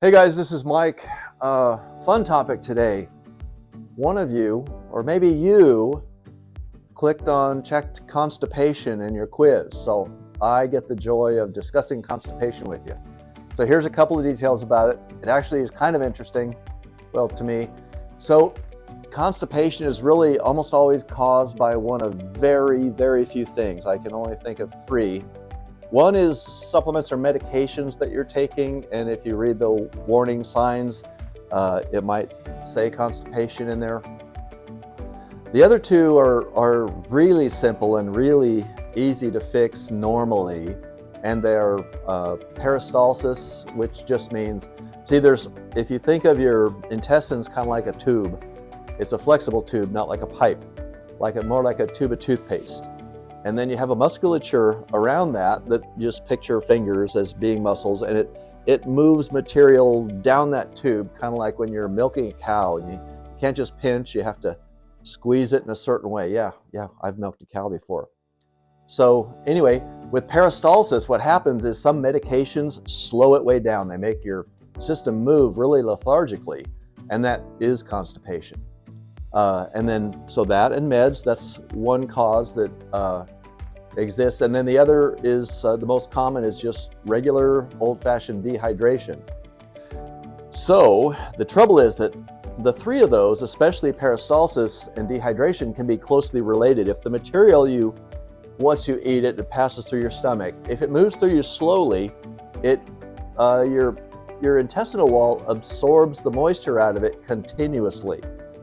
Hey guys, this is Mike. Fun topic today. One of you, or maybe you, checked constipation in your quiz. So I get the joy of discussing constipation with you. So here's a couple of details about it. It actually is kind of interesting, well, to me. So constipation is really almost always caused by one of very, very few things. I can only think of three. One is supplements or medications that you're taking, and if you read the warning signs, it might say constipation in there. The other two are really simple and really easy to fix normally, and they're peristalsis, which just means, if you think of your intestines kind of like a tube, it's a flexible tube, not like a pipe, more like a tube of toothpaste. And then you have a musculature around that just picture fingers as being muscles, and it moves material down that tube, kind of like when you're milking a cow. And you can't just pinch, you have to squeeze it in a certain way. Yeah, I've milked a cow before. So anyway, with peristalsis, what happens is some medications slow it way down. They make your system move really lethargically, and that is constipation. So that and meds, that's one cause that exists. And then the other is, the most common is just regular old-fashioned dehydration. So the trouble is that the three of those, especially peristalsis and dehydration, can be closely related. If the material once you eat it, it passes through your stomach. If it moves through you slowly, your intestinal wall absorbs the moisture out of it continuously,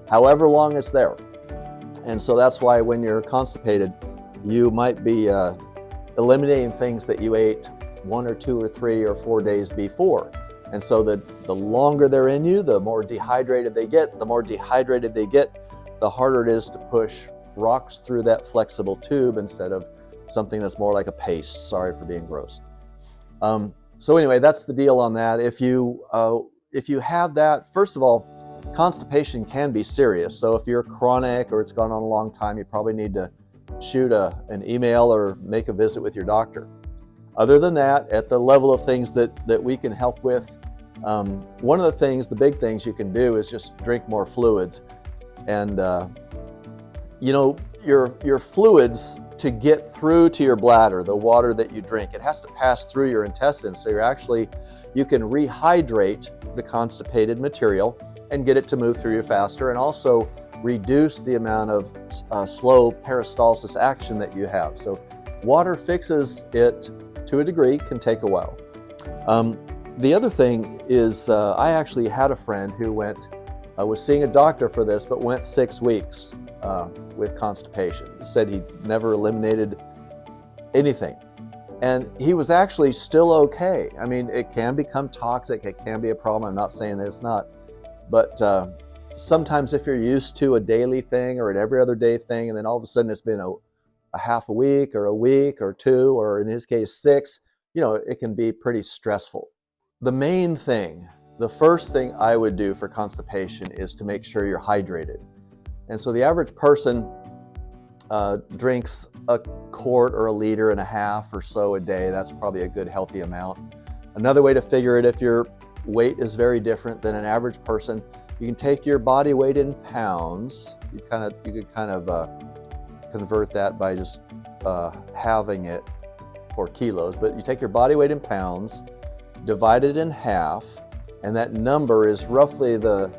however long it's there. And so that's why when you're constipated, you might be eliminating things that you ate 1 or 2 or 3 or 4 days before. And so the longer they're in you, the more dehydrated they get. The more dehydrated they get, the harder it is to push rocks through that flexible tube instead of something that's more like a paste. Sorry for being gross. So anyway, that's the deal on that. If you have that, first of all, constipation can be serious. So if you're chronic or it's gone on a long time, you probably need to shoot an email or make a visit with your doctor. Other than that, at the level of things that we can help with, one of the big things you can do is just drink more fluids. And your fluids, to get through to your bladder, the water that you drink, it has to pass through your intestines. So you can rehydrate the constipated material and get it to move through you faster, and also reduce the amount of slow peristalsis action that you have. So water fixes it to a degree, can take a while. The other thing is, I actually had a friend who was seeing a doctor for this, but went 6 weeks with constipation. He said he never eliminated anything. And he was actually still okay. I mean, it can become toxic, it can be a problem. I'm not saying that it's not. But sometimes if you're used to a daily thing or an every other day thing, and then all of a sudden it's been a half a week or 2, or in his case 6, it can be pretty stressful. The first thing I would do for constipation is to make sure you're hydrated. And so the average person drinks a quart or 1.5 liters or so a day. That's probably a good healthy amount. Another way to figure it, if your weight is very different than an average person, you can take your body weight in pounds. You could kind of convert that by just halving it for kilos. But you take your body weight in pounds, divide it in half, and that number is roughly the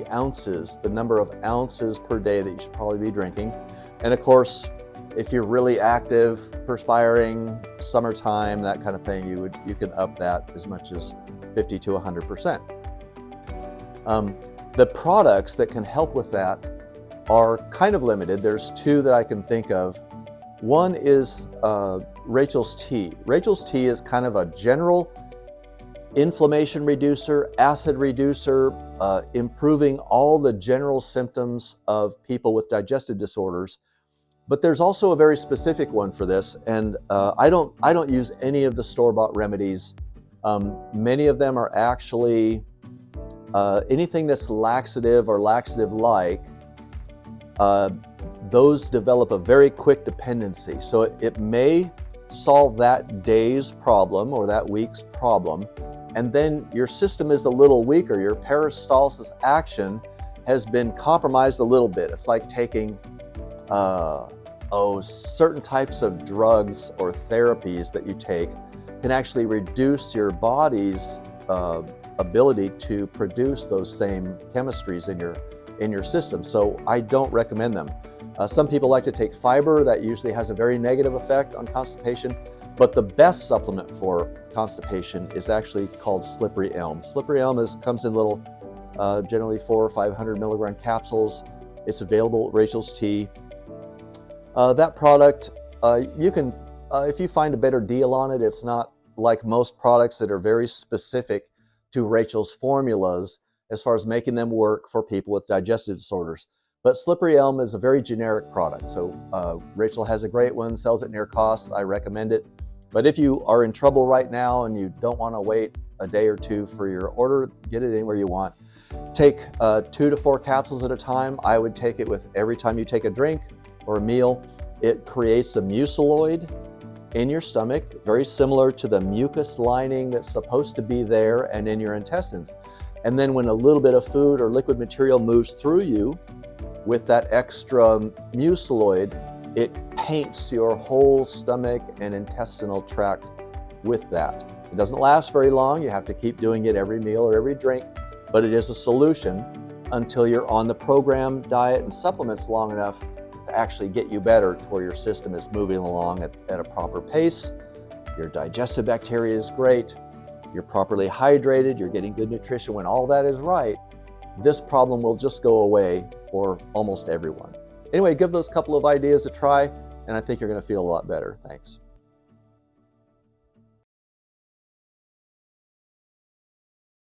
ounces, the number of ounces per day that you should probably be drinking. And of course, if you're really active, perspiring, summertime, that kind of thing, you can up that as much as 50 to 100%. The products that can help with that are kind of limited. There's 2 that I can think of. One is Rachel's Tea. Rachel's Tea is kind of a general inflammation reducer, acid reducer, improving all the general symptoms of people with digestive disorders. But there's also a very specific one for this, and I don't use any of the store-bought remedies. Many of them are actually anything that's laxative or laxative-like. Those develop a very quick dependency. So it may solve that day's problem or that week's problem, and then your system is a little weaker. Your peristalsis action has been compromised a little bit. It's like taking certain types of drugs or therapies that you take can actually reduce your body's ability to produce those same chemistries in your system. So I don't recommend them. Some people like to take fiber. That usually has a very negative effect on constipation. But the best supplement for constipation is actually called slippery elm. Slippery elm comes in little, generally 400 or 500 milligram capsules. It's available at Rachel's Tea. That product, you can, if you find a better deal on it, it's not like most products that are very specific to Rachel's formulas as far as making them work for people with digestive disorders. But slippery elm is a very generic product. So Rachel has a great one, sells it near cost. I recommend it. But if you are in trouble right now and you don't want to wait a day or two for your order, get it anywhere you want. Take 2 to 4 capsules at a time. I would take it with every time you take a drink or a meal. It creates a muciloid in your stomach, very similar to the mucus lining that's supposed to be there and in your intestines. And then when a little bit of food or liquid material moves through you with that extra muciloid, it paints your whole stomach and intestinal tract with that. It doesn't last very long. You have to keep doing it every meal or every drink, but it is a solution until you're on the program diet and supplements long enough to actually get you better to where your system is moving along at a proper pace. Your digestive bacteria is great. You're properly hydrated. You're getting good nutrition. When all that is right, this problem will just go away for almost everyone. Anyway, give those couple of ideas a try, and I think you're going to feel a lot better. Thanks.